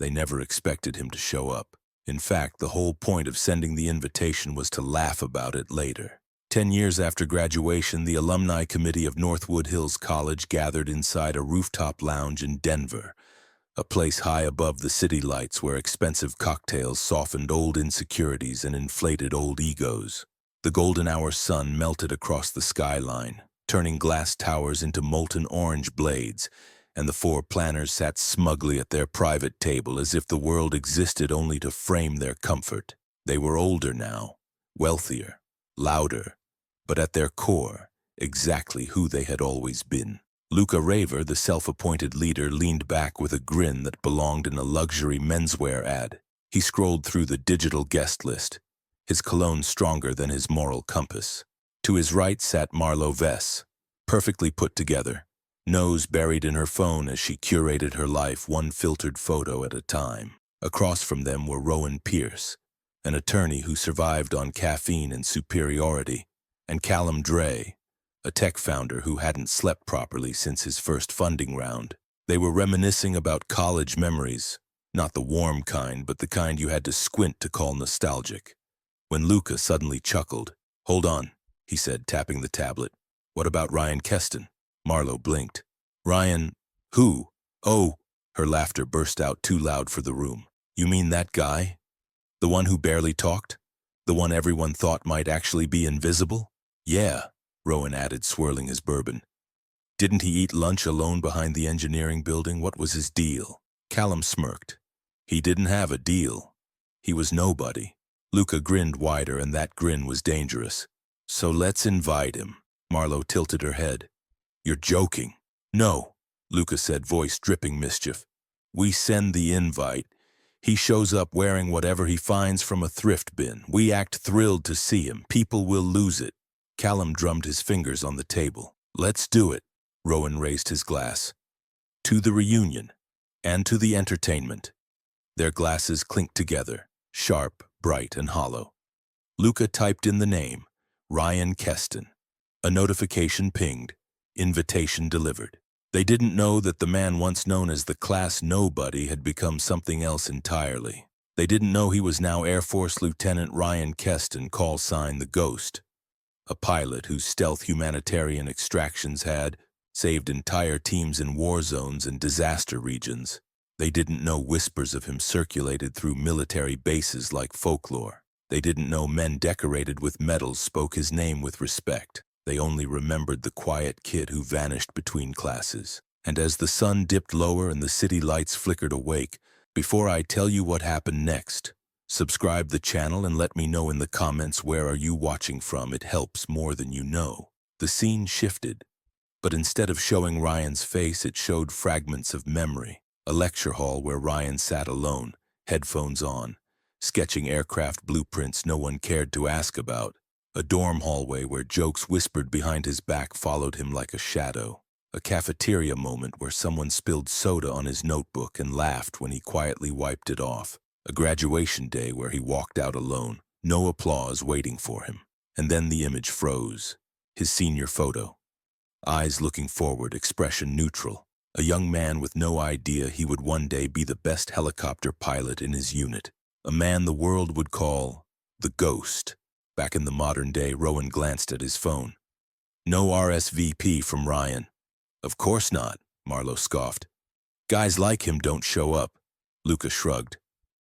They never expected him to show up. In fact, the whole point of sending the invitation was to laugh about it later. 10 years after graduation, the alumni committee of Northwood Hills College gathered inside a rooftop lounge in Denver, a place high above the city lights where expensive cocktails softened old insecurities and inflated old egos. The golden hour sun melted across the skyline, turning glass towers into molten orange blades, and the four planners sat smugly at their private table as if the world existed only to frame their comfort. They were older now, wealthier, louder, but at their core, exactly who they had always been. Luca Raver, the self-appointed leader, leaned back with a grin that belonged in a luxury menswear ad. He scrolled through the digital guest list, his cologne stronger than his moral compass. To his right sat Marlo Vess, perfectly put together, nose buried in her phone as she curated her life one filtered photo at a time. Across from them were Rowan Pierce, an attorney who survived on caffeine and superiority, and Callum Dre, a tech founder who hadn't slept properly since his first funding round. They were reminiscing about college memories, not the warm kind, but the kind you had to squint to call nostalgic. When Luca suddenly chuckled, "Hold on," he said, tapping the tablet. "What about Ryan Keston?" Marlo blinked. "Ryan, who?" "Oh," her laughter burst out too loud for the room. "You mean that guy? The one who barely talked? The one everyone thought might actually be invisible?" "Yeah," Rowan added, swirling his bourbon. "Didn't he eat lunch alone behind the engineering building? What was his deal?" Callum smirked. "He didn't have a deal. He was nobody." Luca grinned wider, and that grin was dangerous. "So let's invite him." Marlo tilted her head. "You're joking." "No," Luca said, voice dripping mischief. "We send the invite. He shows up wearing whatever he finds from a thrift bin. We act thrilled to see him. People will lose it." Callum drummed his fingers on the table. "Let's do it." Rowan raised his glass. "To the reunion, and to the entertainment." Their glasses clinked together, sharp, bright, and hollow. Luca typed in the name, Ryan Keston. A notification pinged. Invitation delivered. They didn't know that the man once known as the class nobody had become something else entirely. They didn't know he was now Air Force Lieutenant Ryan Keston, call sign the Ghost, a pilot whose stealth humanitarian extractions had saved entire teams in war zones and disaster regions. They didn't know whispers of him circulated through military bases like folklore. They didn't know men decorated with medals spoke his name with respect. They only remembered the quiet kid who vanished between classes. And as the sun dipped lower and the city lights flickered awake, before I tell you what happened next, subscribe the channel and let me know in the comments where are you watching from. It helps more than you know. The scene shifted, but instead of showing Ryan's face, it showed fragments of memory. A lecture hall where Ryan sat alone, headphones on, sketching aircraft blueprints no one cared to ask about. A dorm hallway where jokes whispered behind his back followed him like a shadow. A cafeteria moment where someone spilled soda on his notebook and laughed when he quietly wiped it off. A graduation day where he walked out alone, no applause waiting for him. And then the image froze. His senior photo. Eyes looking forward, expression neutral. A young man with no idea he would one day be the best helicopter pilot in his unit. A man the world would call the Ghost. Back in the modern day, Rowan glanced at his phone. No RSVP from Ryan. Of course not, Marlo scoffed. Guys like him don't show up. Luca shrugged.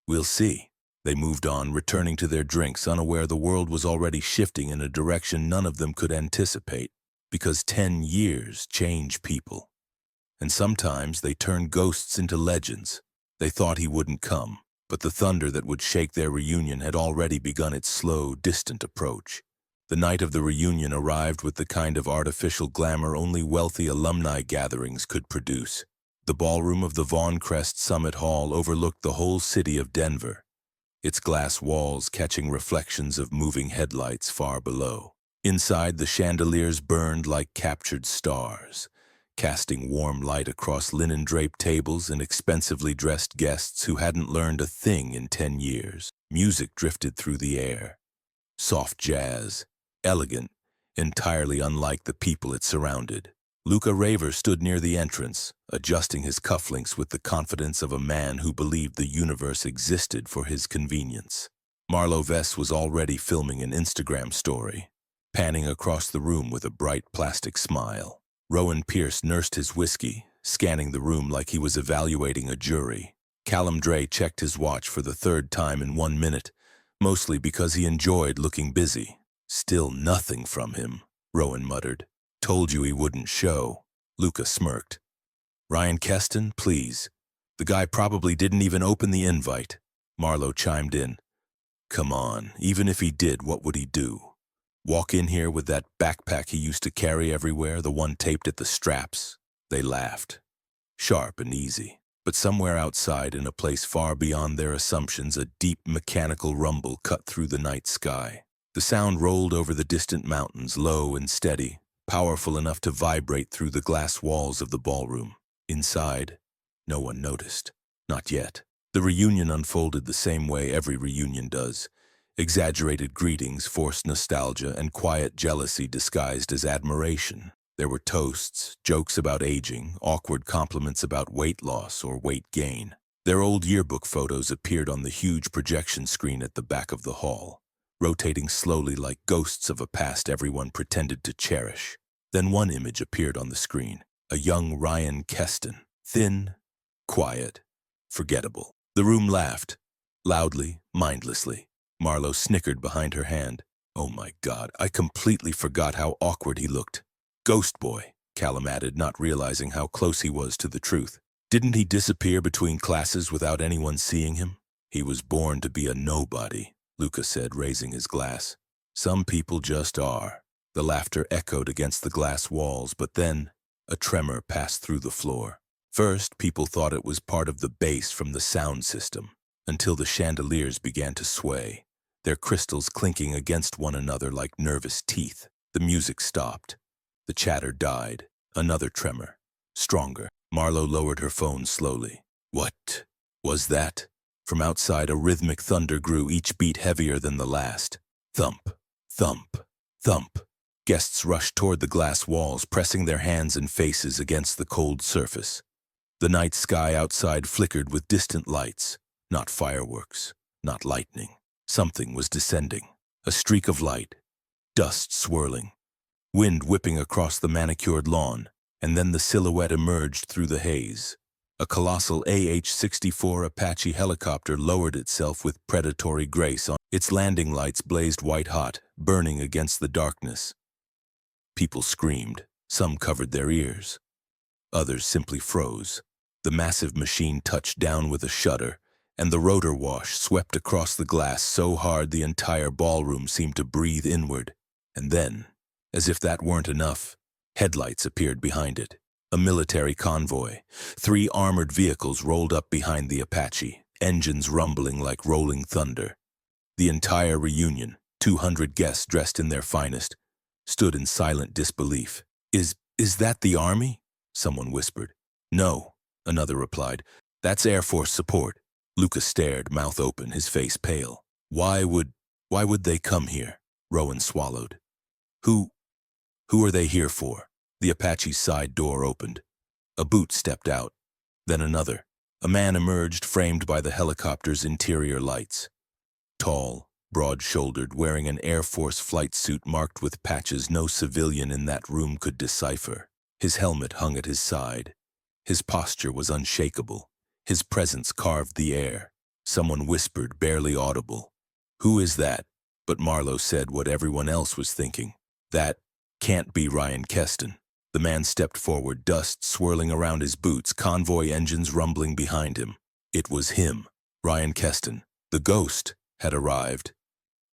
We'll see. They moved on, returning to their drinks, unaware the world was already shifting in a direction none of them could anticipate. Because 10 years change people. And sometimes they turn ghosts into legends. They thought he wouldn't come, but the thunder that would shake their reunion had already begun its slow, distant approach. The night of the reunion arrived with the kind of artificial glamour only wealthy alumni gatherings could produce. The ballroom of the Vaughn Crest Summit Hall overlooked the whole city of Denver, its glass walls catching reflections of moving headlights far below. Inside, the chandeliers burned like captured stars, casting warm light across linen-draped tables and expensively dressed guests who hadn't learned a thing in 10 years. Music drifted through the air. Soft jazz, elegant, entirely unlike the people it surrounded. Luca Raver stood near the entrance, adjusting his cufflinks with the confidence of a man who believed the universe existed for his convenience. Marlo Vess was already filming an Instagram story, panning across the room with a bright plastic smile. Rowan Pierce nursed his whiskey, scanning the room like he was evaluating a jury. Callum Dre checked his watch for the third time in 1 minute, mostly because he enjoyed looking busy. Still nothing from him, Rowan muttered. Told you he wouldn't show. Luca smirked. Ryan Keston, please. The guy probably didn't even open the invite. Marlo chimed in. Come on, even if he did, what would he do? Walk in here with that backpack he used to carry everywhere, the one taped at the straps? They laughed. Sharp and easy. But somewhere outside, in a place far beyond their assumptions, a deep mechanical rumble cut through the night sky. The sound rolled over the distant mountains, low and steady, powerful enough to vibrate through the glass walls of the ballroom. Inside, no one noticed. Not yet. The reunion unfolded the same way every reunion does. Exaggerated greetings, forced nostalgia, and quiet jealousy disguised as admiration. There were toasts, jokes about aging, awkward compliments about weight loss or weight gain. Their old yearbook photos appeared on the huge projection screen at the back of the hall, rotating slowly like ghosts of a past everyone pretended to cherish. Then one image appeared on the screen, a young Ryan Keston, thin, quiet, forgettable. The room laughed, loudly, mindlessly. Marlo snickered behind her hand. Oh my God, I completely forgot how awkward he looked. Ghost boy, Callum added, not realizing how close he was to the truth. Didn't he disappear between classes without anyone seeing him? He was born to be a nobody, Luca said, raising his glass. Some people just are. The laughter echoed against the glass walls, but then a tremor passed through the floor. First, people thought it was part of the bass from the sound system, until the chandeliers began to sway, their crystals clinking against one another like nervous teeth. The music stopped. The chatter died. Another tremor. Stronger. Marlo lowered her phone slowly. What was that? From outside, a rhythmic thunder grew, each beat heavier than the last. Thump, thump, thump. Guests rushed toward the glass walls, pressing their hands and faces against the cold surface. The night sky outside flickered with distant lights. Not fireworks, not lightning. Something was descending. A streak of light. Dust swirling. Wind whipping across the manicured lawn, and then the silhouette emerged through the haze. A colossal AH-64 Apache helicopter lowered itself with predatory grace on its landing lights blazed white-hot, burning against the darkness. People screamed. Some covered their ears. Others simply froze. The massive machine touched down with a shudder, and the rotor wash swept across the glass so hard the entire ballroom seemed to breathe inward. And then, as if that weren't enough, headlights appeared behind it. A military convoy. 3 armored vehicles rolled up behind the Apache, engines rumbling like rolling thunder. The entire reunion, 200 guests dressed in their finest, stood in silent disbelief. Is that the army? Someone whispered. No, another replied. That's Air Force support. Luca stared, mouth open, his face pale. Why would they come here? Rowan swallowed. Who are they here for? The Apache's side door opened. A boot stepped out. Then another. A man emerged, framed by the helicopter's interior lights. Tall, broad-shouldered, wearing an Air Force flight suit marked with patches no civilian in that room could decipher. His helmet hung at his side. His posture was unshakable. His presence carved the air. Someone whispered, barely audible. Who is that? But Marlo said what everyone else was thinking. That can't be Ryan Keston. The man stepped forward, dust swirling around his boots, convoy engines rumbling behind him. It was him, Ryan Keston. The ghost had arrived,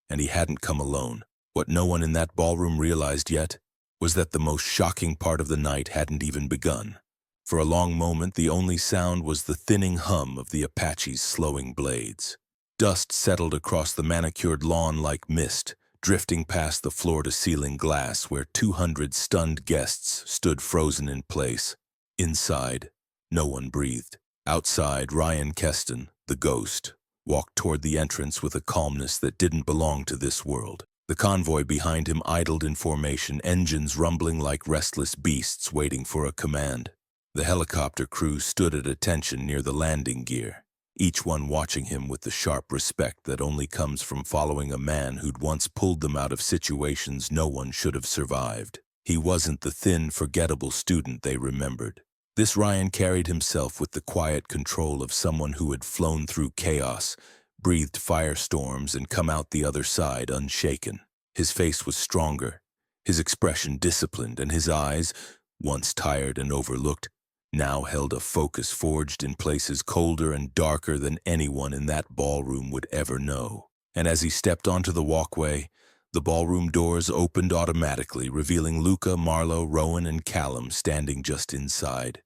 and he hadn't come alone. What no one in that ballroom realized yet was that the most shocking part of the night hadn't even begun. For a long moment, the only sound was the thinning hum of the Apache's slowing blades. Dust settled across the manicured lawn like mist, drifting past the floor-to-ceiling glass where 200 stunned guests stood frozen in place. Inside, no one breathed. Outside, Ryan Keston, the ghost, walked toward the entrance with a calmness that didn't belong to this world. The convoy behind him idled in formation, engines rumbling like restless beasts waiting for a command. The helicopter crew stood at attention near the landing gear, each one watching him with the sharp respect that only comes from following a man who'd once pulled them out of situations no one should have survived. He wasn't the thin, forgettable student they remembered. This Ryan carried himself with the quiet control of someone who had flown through chaos, breathed firestorms, and come out the other side unshaken. His face was stronger, his expression disciplined, and his eyes, once tired and overlooked, now held a focus forged in places colder and darker than anyone in that ballroom would ever know. And as he stepped onto the walkway, the ballroom doors opened automatically, revealing Luca, Marlo, Rowan, and Callum standing just inside,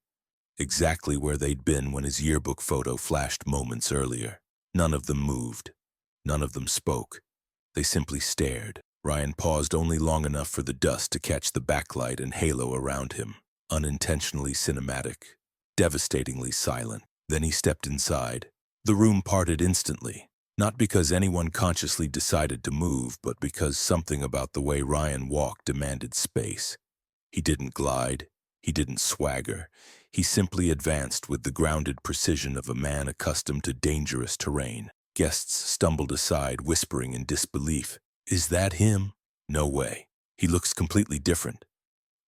exactly where they'd been when his yearbook photo flashed moments earlier. None of them moved. None of them spoke. They simply stared. Ryan paused only long enough for the dust to catch the backlight and halo around him. Unintentionally cinematic, devastatingly silent. Then he stepped inside. The room parted instantly, not because anyone consciously decided to move, but because something about the way Ryan walked demanded space. He didn't glide. He didn't swagger. He simply advanced with the grounded precision of a man accustomed to dangerous terrain. Guests stumbled aside, whispering in disbelief. "Is that him?" "No way. He looks completely different.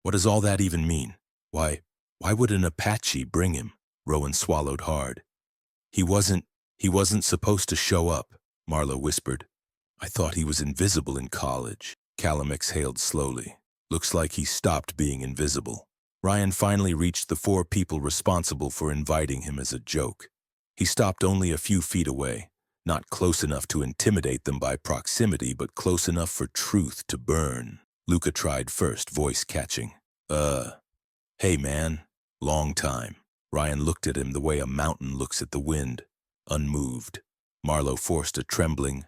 What does all that even mean? Why would an Apache bring him?" Rowan swallowed hard. He wasn't supposed to show up," Marlo whispered. "I thought he was invisible in college." Callum exhaled slowly. "Looks like he stopped being invisible." Ryan finally reached the 4 people responsible for inviting him as a joke. He stopped only a few feet away, not close enough to intimidate them by proximity, but close enough for truth to burn. Luca tried first, voice catching. Hey man, long time." Ryan looked at him the way a mountain looks at the wind, unmoved. Marlo forced a trembling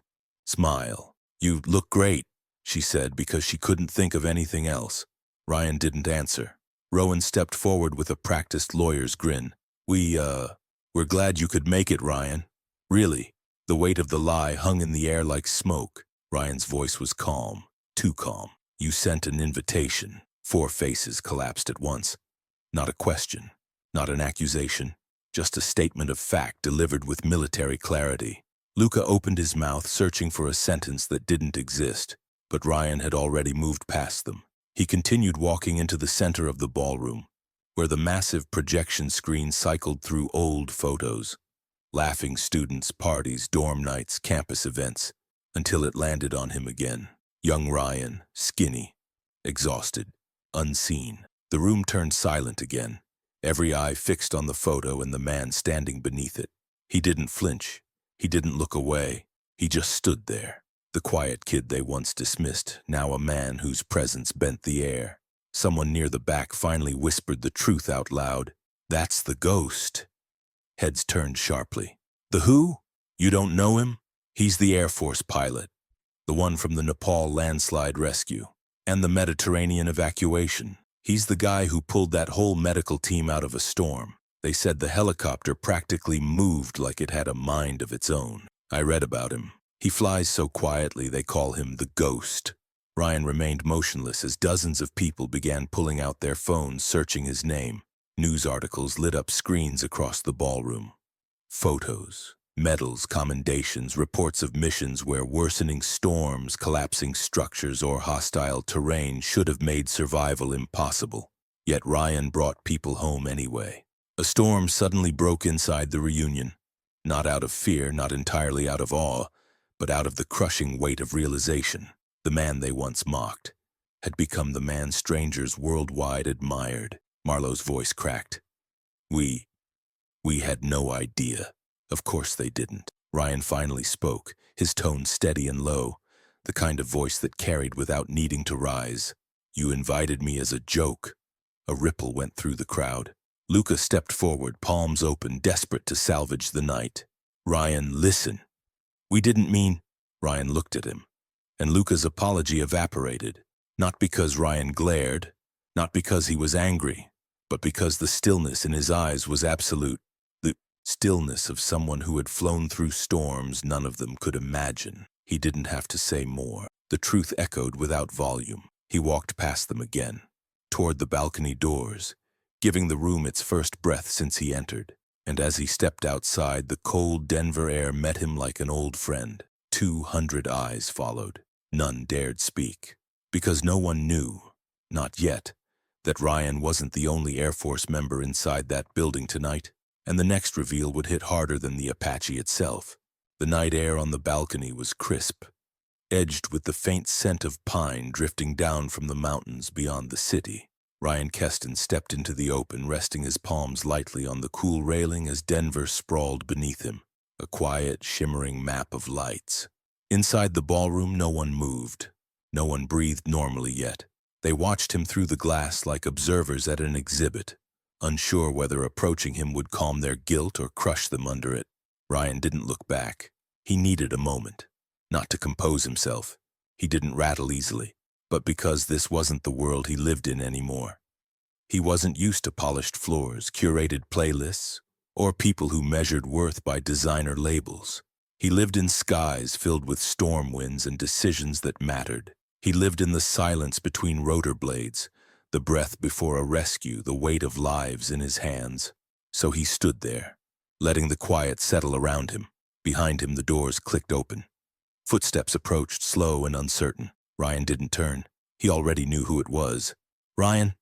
smile. "You look great," she said, because she couldn't think of anything else. Ryan didn't answer. Rowan stepped forward with a practiced lawyer's grin. We're glad you could make it, Ryan. Really." The weight of the lie hung in the air like smoke. Ryan's voice was calm, too calm. "You sent an invitation." 4 faces collapsed at once. Not a question, not an accusation, just a statement of fact delivered with military clarity. Luca opened his mouth, searching for a sentence that didn't exist, but Ryan had already moved past them. He continued walking into the center of the ballroom, where the massive projection screen cycled through old photos, laughing students, parties, dorm nights, campus events, until it landed on him again. Young Ryan, skinny, exhausted, unseen. The room turned silent again, every eye fixed on the photo and the man standing beneath it. He didn't flinch. He didn't look away. He just stood there. The quiet kid they once dismissed, now a man whose presence bent the air. Someone near the back finally whispered the truth out loud. "That's the ghost." Heads turned sharply. "The who? You don't know him?" "He's the Air Force pilot, the one from the Nepal landslide rescue and the Mediterranean evacuation. He's the guy who pulled that whole medical team out of a storm. They said the helicopter practically moved like it had a mind of its own. I read about him. He flies so quietly they call him the Ghost." Ryan remained motionless as dozens of people began pulling out their phones, searching his name. News articles lit up screens across the ballroom. Photos, medals, commendations, reports of missions where worsening storms, collapsing structures, or hostile terrain should have made survival impossible. Yet Ryan brought people home anyway. A storm suddenly broke inside the reunion, not out of fear, not entirely out of awe, but out of the crushing weight of realization. The man they once mocked had become the man strangers worldwide admired. Marlo's voice cracked. We had no idea." "Of course they didn't." Ryan finally spoke, his tone steady and low, the kind of voice that carried without needing to rise. "You invited me as a joke." A ripple went through the crowd. Luca stepped forward, palms open, desperate to salvage the night. "Ryan, listen. We didn't mean—" Ryan looked at him, and Luca's apology evaporated. Not because Ryan glared, not because he was angry, but because the stillness in his eyes was absolute. The stillness of someone who had flown through storms none of them could imagine. He didn't have to say more. The truth echoed without volume. He walked past them again, toward the balcony doors, giving the room its first breath since he entered. And as he stepped outside, the cold Denver air met him like an old friend. 200 eyes followed. None dared speak, because no one knew, not yet, that Ryan wasn't the only Air Force member inside that building tonight, and the next reveal would hit harder than the Apache itself. The night air on the balcony was crisp, edged with the faint scent of pine drifting down from the mountains beyond the city. Ryan Keston stepped into the open, resting his palms lightly on the cool railing as Denver sprawled beneath him, a quiet, shimmering map of lights. Inside the ballroom, no one moved. No one breathed normally yet. They watched him through the glass like observers at an exhibit, unsure whether approaching him would calm their guilt or crush them under it. Ryan didn't look back. He needed a moment. Not to compose himself. He didn't rattle easily, but because this wasn't the world he lived in anymore. He wasn't used to polished floors, curated playlists, or people who measured worth by designer labels. He lived in skies filled with storm winds and decisions that mattered. He lived in the silence between rotor blades, the breath before a rescue, the weight of lives in his hands. So he stood there, letting the quiet settle around him. Behind him, the doors clicked open. Footsteps approached, slow and uncertain. Ryan didn't turn. He already knew who it was. "Ryan?"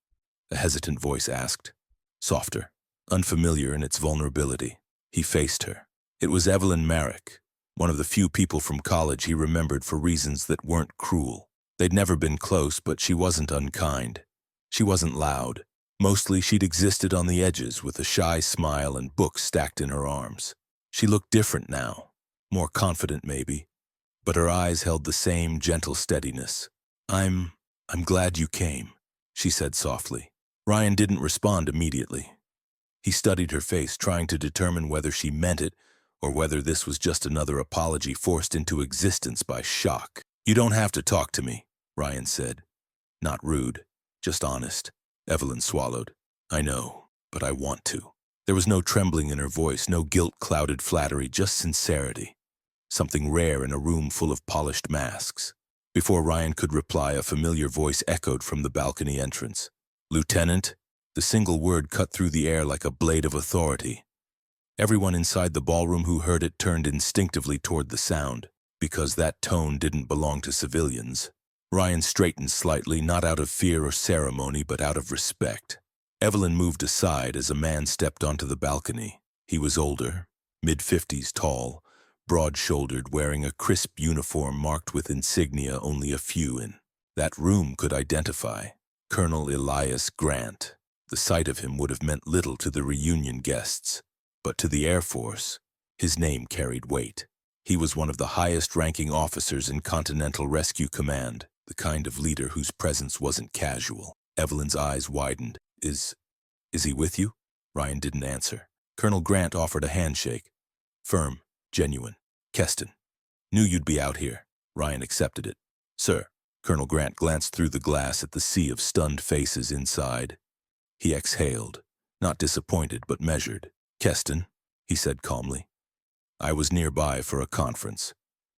a hesitant voice asked. Softer, unfamiliar in its vulnerability. He faced her. It was Evelyn Merrick, one of the few people from college he remembered for reasons that weren't cruel. They'd never been close, but she wasn't unkind. She wasn't loud. Mostly she'd existed on the edges with a shy smile and books stacked in her arms. She looked different now, more confident maybe, but her eyes held the same gentle steadiness. I'm glad you came," she said softly. Ryan didn't respond immediately. He studied her face, trying to determine whether she meant it or whether this was just another apology forced into existence by shock. "You don't have to talk to me," Ryan said. Not rude, just honest. Evelyn swallowed. "I know, but I want to." There was no trembling in her voice, no guilt-clouded flattery, just sincerity. Something rare in a room full of polished masks. Before Ryan could reply, a familiar voice echoed from the balcony entrance. "Lieutenant?" The single word cut through the air like a blade of authority. Everyone inside the ballroom who heard it turned instinctively toward the sound, because that tone didn't belong to civilians. Ryan straightened slightly, not out of fear or ceremony, but out of respect. Evelyn moved aside as a man stepped onto the balcony. He was older, mid-50s tall, broad-shouldered, wearing a crisp uniform marked with insignia only a few in that room could identify. Colonel Elias Grant. The sight of him would have meant little to the reunion guests, but to the Air Force, his name carried weight. He was one of the highest-ranking officers in Continental Rescue Command, the kind of leader whose presence wasn't casual. Evelyn's eyes widened. Is he with you?" Ryan didn't answer. Colonel Grant offered a handshake. Firm, genuine. "Keston. Knew you'd be out here." Ryan accepted it. "Sir." Colonel Grant glanced through the glass at the sea of stunned faces inside. He exhaled, not disappointed but measured. "Keston," he said calmly. "I was nearby for a conference.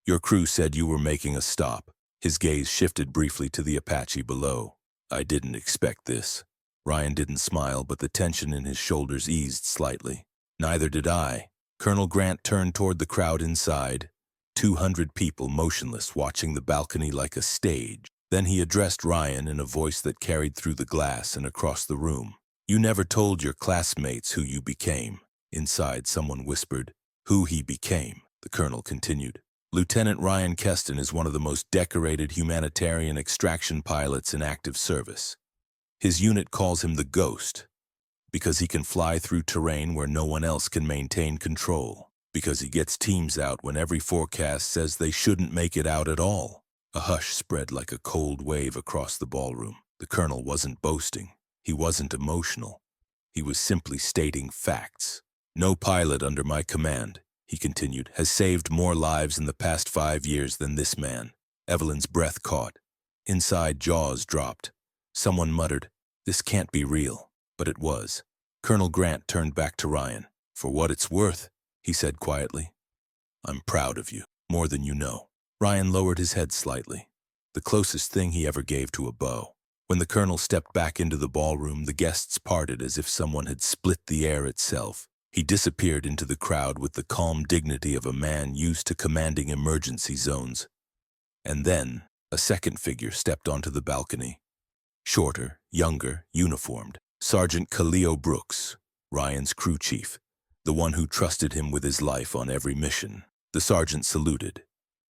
Your crew said you were making a stop." His gaze shifted briefly to the Apache below. "I didn't expect this." Ryan didn't smile, but the tension in his shoulders eased slightly. "Neither did I." Colonel Grant turned toward the crowd inside, 200 people motionless, watching the balcony like a stage. Then he addressed Ryan in a voice that carried through the glass and across the room. "You never told your classmates who you became." Inside, someone whispered. "Who he became," the colonel continued. "Lieutenant Ryan Keston is one of the most decorated humanitarian extraction pilots in active service. His unit calls him the Ghost, because he can fly through terrain where no one else can maintain control, because he gets teams out when every forecast says they shouldn't make it out at all." A hush spread like a cold wave across the ballroom. The colonel wasn't boasting. He wasn't emotional. He was simply stating facts. "No pilot under my command," he continued, "has saved more lives in the past 5 years than this man." Evelyn's breath caught. Inside, jaws dropped. Someone muttered, "This can't be real." But it was. Colonel Grant turned back to Ryan. "For what it's worth," he said quietly, "I'm proud of you, more than you know." Ryan lowered his head slightly. the closest thing he ever gave to a bow. When the colonel stepped back into the ballroom, the guests parted as if someone had split the air itself. He disappeared into the crowd with the calm dignity of a man used to commanding emergency zones. And then, a second figure stepped onto the balcony. Shorter, younger, uniformed. Sergeant Khalil Brooks, Ryan's crew chief, the one who trusted him with his life on every mission. The sergeant saluted.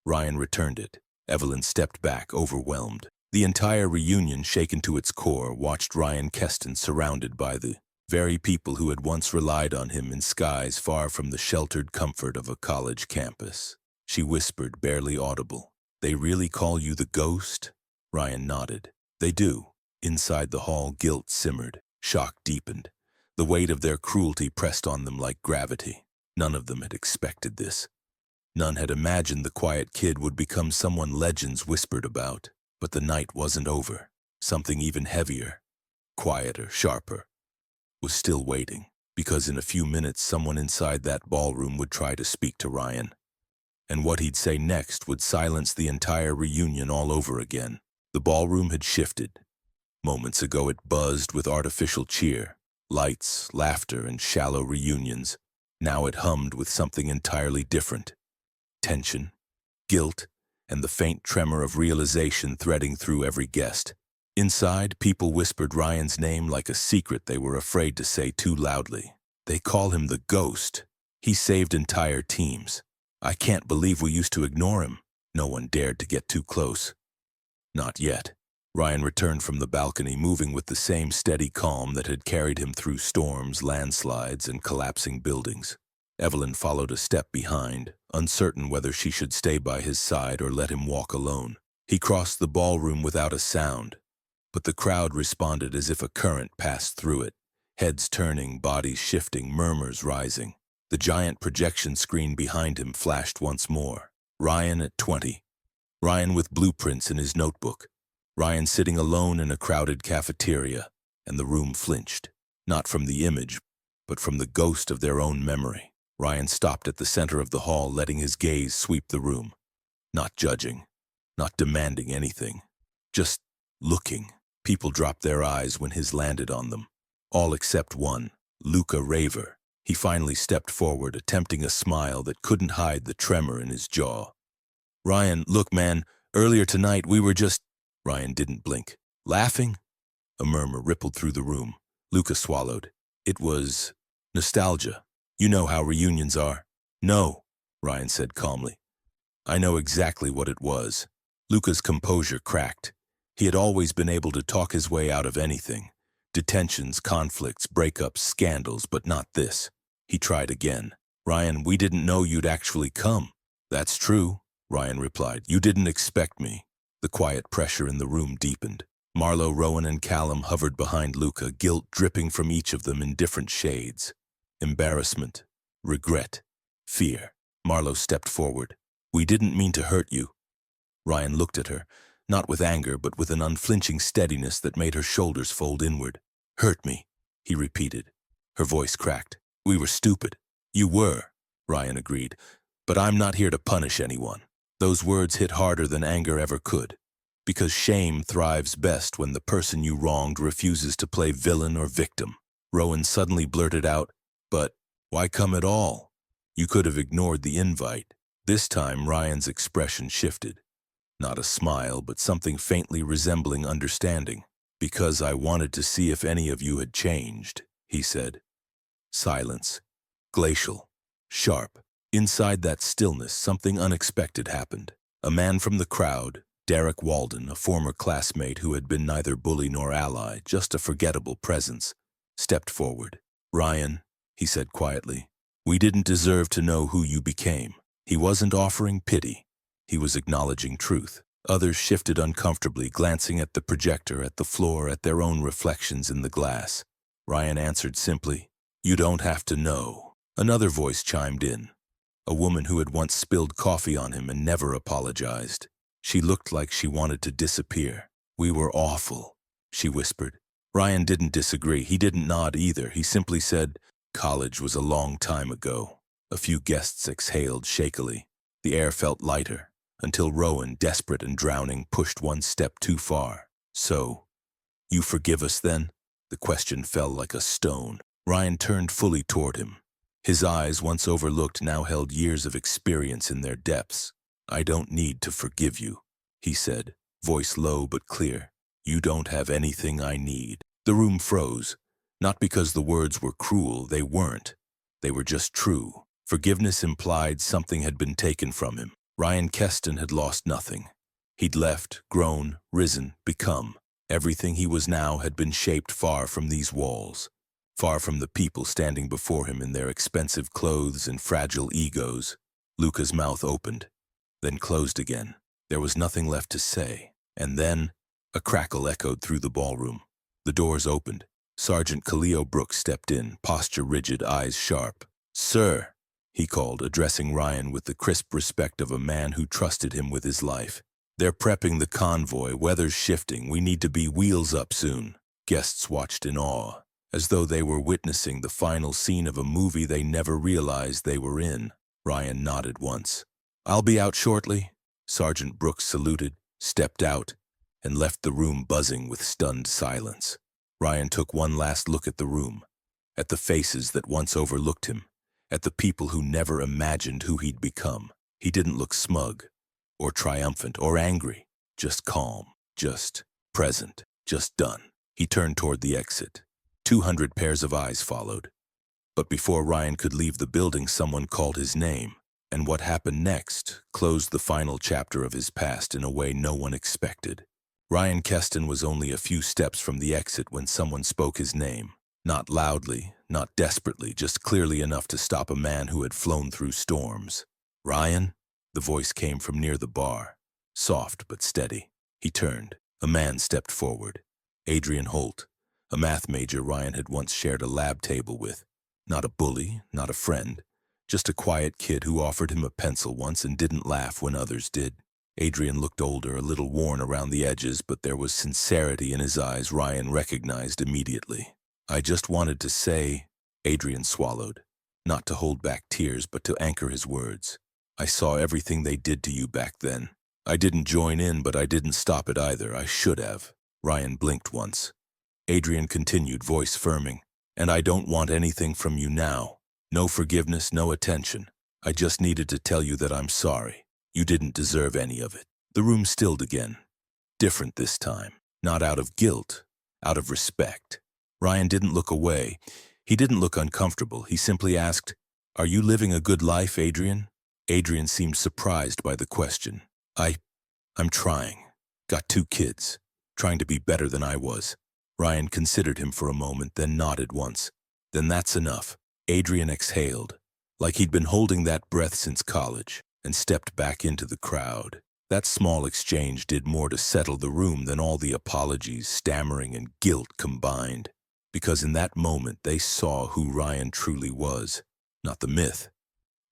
Ryan returned it. Evelyn stepped back, overwhelmed. The entire reunion, shaken to its core, watched Ryan Keston surrounded by the very people who had once relied on him in skies far from the sheltered comfort of a college campus. She whispered, barely audible, "They really call you the ghost?" Ryan nodded. "They do." Inside the hall, guilt simmered. Shock deepened. The weight of their cruelty pressed on them like gravity. None of them had expected this. None had imagined the quiet kid would become someone legends whispered about. But the night wasn't over. Something even heavier, quieter, sharper, was still waiting, because in a few minutes someone inside that ballroom would try to speak to Ryan. And what he'd say next would silence the entire reunion all over again. The ballroom had shifted. Moments ago it buzzed with artificial cheer, lights, laughter, and shallow reunions. Now it hummed with something entirely different. Tension, guilt, and the faint tremor of realization threading through every guest. Inside, people whispered Ryan's name like a secret they were afraid to say too loudly. "They call him the Ghost. He saved entire teams. I can't believe we used to ignore him." No one dared to get too close. Not yet. Ryan returned from the balcony, moving with the same steady calm that had carried him through storms, landslides, and collapsing buildings. Evelyn followed a step behind, uncertain whether she should stay by his side or let him walk alone. He crossed the ballroom without a sound, but the crowd responded as if a current passed through it. Heads turning, bodies shifting, murmurs rising. The giant projection screen behind him flashed once more. Ryan at 20. Ryan with blueprints in his notebook. Ryan sitting alone in a crowded cafeteria, and the room flinched. Not from the image, but from the ghost of their own memory. Ryan stopped at the center of the hall, letting his gaze sweep the room. Not judging, not demanding anything, just looking. People dropped their eyes when his landed on them. All except one, Luca Raver. He finally stepped forward, attempting a smile that couldn't hide the tremor in his jaw. "Ryan, look man, earlier tonight we were just..." Ryan didn't blink. "Laughing?" A murmur rippled through the room. Luca swallowed. "It was nostalgia. You know how reunions are." "No," Ryan said calmly. "I know exactly what it was." Luca's composure cracked. He had always been able to talk his way out of anything. Detentions, conflicts, breakups, scandals, but not this. He tried again. "Ryan, we didn't know you'd actually come." "That's true," Ryan replied. "You didn't expect me." The quiet pressure in the room deepened. Marlowe, Rowan, and Callum hovered behind Luca, guilt dripping from each of them in different shades. Embarrassment, regret, fear. Marlowe stepped forward. "We didn't mean to hurt you." Ryan looked at her, not with anger, but with an unflinching steadiness that made her shoulders fold inward. "Hurt me," he repeated. Her voice cracked. "We were stupid." "You were," Ryan agreed, "but I'm not here to punish anyone." Those words hit harder than anger ever could, because shame thrives best when the person you wronged refuses to play villain or victim. Rowan suddenly blurted out, "But why come at all? You could have ignored the invite." This time Ryan's expression shifted. Not a smile, but something faintly resembling understanding. "Because I wanted to see if any of you had changed," he said. Silence. Glacial. Sharp. Inside that stillness, something unexpected happened. A man from the crowd, Derek Walden, a former classmate who had been neither bully nor ally, just a forgettable presence, stepped forward. "Ryan," he said quietly, "we didn't deserve to know who you became." He wasn't offering pity. He was acknowledging truth. Others shifted uncomfortably, glancing at the projector, at the floor, at their own reflections in the glass. Ryan answered simply, "You don't have to know." Another voice chimed in. A woman who had once spilled coffee on him and never apologized. She looked like she wanted to disappear. "We were awful," she whispered. Ryan didn't disagree. He didn't nod either. He simply said, "College was a long time ago." A few guests exhaled shakily. The air felt lighter. until Rowan, desperate and drowning, pushed one step too far. "So, you forgive us then?" The question fell like a stone. Ryan turned fully toward him. His eyes, once overlooked, now held years of experience in their depths. "I don't need to forgive you," he said, voice low but clear. "You don't have anything I need." The room froze. Not because the words were cruel, they weren't. They were just true. Forgiveness implied something had been taken from him. Ryan Keston had lost nothing. He'd left, grown, risen, become. Everything he was now had been shaped far from these walls, far from the people standing before him in their expensive clothes and fragile egos. Luca's mouth opened, then closed again. There was nothing left to say. And then a crackle echoed through the ballroom. The doors opened. Sergeant Khalil Brooks stepped in, posture rigid, eyes sharp. "Sir," he called, addressing Ryan with the crisp respect of a man who trusted him with his life. "They're prepping the convoy, weather's shifting, we need to be wheels up soon." Guests watched in awe, as though they were witnessing the final scene of a movie they never realized they were in. Ryan nodded once. "I'll be out shortly." Sergeant Brooks saluted, stepped out, and left the room buzzing with stunned silence. Ryan took one last look at the room, at the faces that once overlooked him, at the people who never imagined who he'd become. He didn't look smug, or triumphant, or angry, just calm, just present, just done. He turned toward the exit. 200 pairs of eyes followed. But before Ryan could leave the building, someone called his name, and what happened next closed the final chapter of his past in a way no one expected. Ryan Keston was only a few steps from the exit when someone spoke his name. Not loudly, not desperately, just clearly enough to stop a man who had flown through storms. "Ryan?" The voice came from near the bar, soft but steady. He turned. A man stepped forward. Adrian Holt, a math major Ryan had once shared a lab table with. Not a bully, not a friend, just a quiet kid who offered him a pencil once and didn't laugh when others did. Adrian looked older, a little worn around the edges, but there was sincerity in his eyes Ryan recognized immediately. "I just wanted to say," Adrian swallowed, not to hold back tears, but to anchor his words. "I saw everything they did to you back then. I didn't join in, but I didn't stop it either. I should have." Ryan blinked once. Adrian continued, voice firming. "And I don't want anything from you now. No forgiveness, no attention. I just needed to tell you that I'm sorry. You didn't deserve any of it." The room stilled again. Different this time. Not out of guilt, out of respect. Ryan didn't look away. He didn't look uncomfortable. He simply asked, "Are you living a good life, Adrian?" Adrian seemed surprised by the question. I'm trying. Got 2 kids. Trying to be better than I was." Ryan considered him for a moment, then nodded once. "Then that's enough." Adrian exhaled, like he'd been holding that breath since college, and stepped back into the crowd. That small exchange did more to settle the room than all the apologies, stammering, and guilt combined. Because in that moment they saw who Ryan truly was. Not the myth,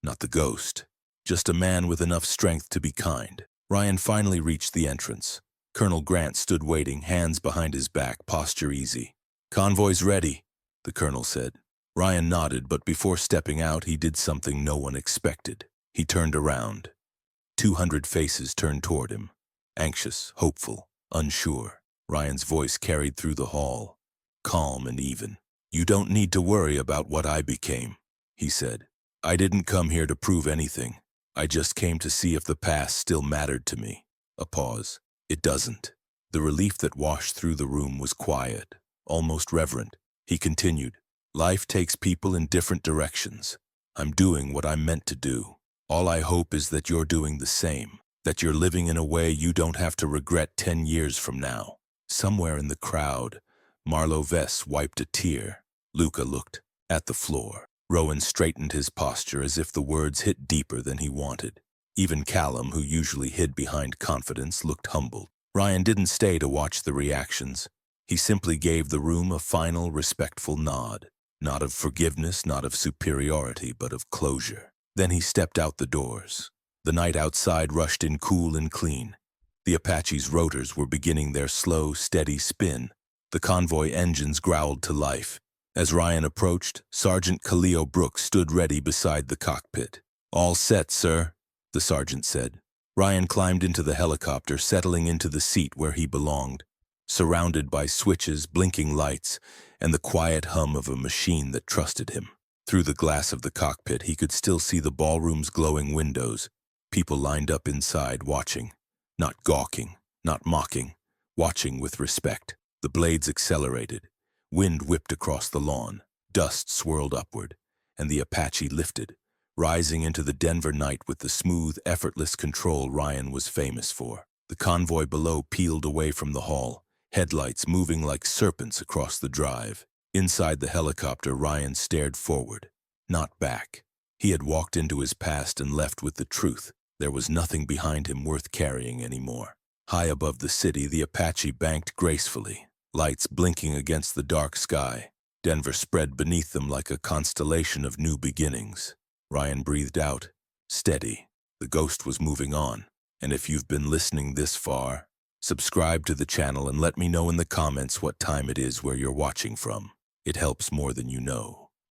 not the ghost. Just a man with enough strength to be kind. Ryan finally reached the entrance. Colonel Grant stood waiting, hands behind his back, posture easy. "Convoy's ready," the colonel said. Ryan nodded, but before stepping out, he did something no one expected. He turned around. 200 faces turned toward him, anxious, hopeful, unsure. Ryan's voice carried through the hall, calm and even. "You don't need to worry about what I became," he said. "I didn't come here to prove anything. I just came to see if the past still mattered to me." A pause. "It doesn't." The relief that washed through the room was quiet, almost reverent. He continued, "Life takes people in different directions. I'm doing what I'm meant to do. All I hope is that you're doing the same, that you're living in a way you don't have to regret 10 years from now." Somewhere in the crowd, Marlo Vess wiped a tear. Luca looked at the floor. Rowan straightened his posture as if the words hit deeper than he wanted. Even Callum, who usually hid behind confidence, looked humbled. Ryan didn't stay to watch the reactions. He simply gave the room a final, respectful nod. Not of forgiveness, not of superiority, but of closure. Then he stepped out the doors. The night outside rushed in cool and clean. The Apache's rotors were beginning their slow, steady spin. The convoy engines growled to life. As Ryan approached, Sergeant Khalil Brooks stood ready beside the cockpit. "All set, sir," the sergeant said. Ryan climbed into the helicopter, settling into the seat where he belonged, surrounded by switches, blinking lights, and the quiet hum of a machine that trusted him. Through the glass of the cockpit, he could still see the ballroom's glowing windows, people lined up inside watching, not gawking, not mocking, watching with respect. The blades accelerated, wind whipped across the lawn, dust swirled upward, and the Apache lifted, rising into the Denver night with the smooth, effortless control Ryan was famous for. The convoy below peeled away from the hall, headlights moving like serpents across the drive. Inside the helicopter, Ryan stared forward, not back. He had walked into his past and left with the truth. There was nothing behind him worth carrying anymore. High above the city, the Apache banked gracefully, lights blinking against the dark sky. Denver spread beneath them like a constellation of new beginnings. Ryan breathed out, steady. The ghost was moving on. And if you've been listening this far, subscribe to the channel and let me know in the comments what time it is where you're watching from. It helps more than you know.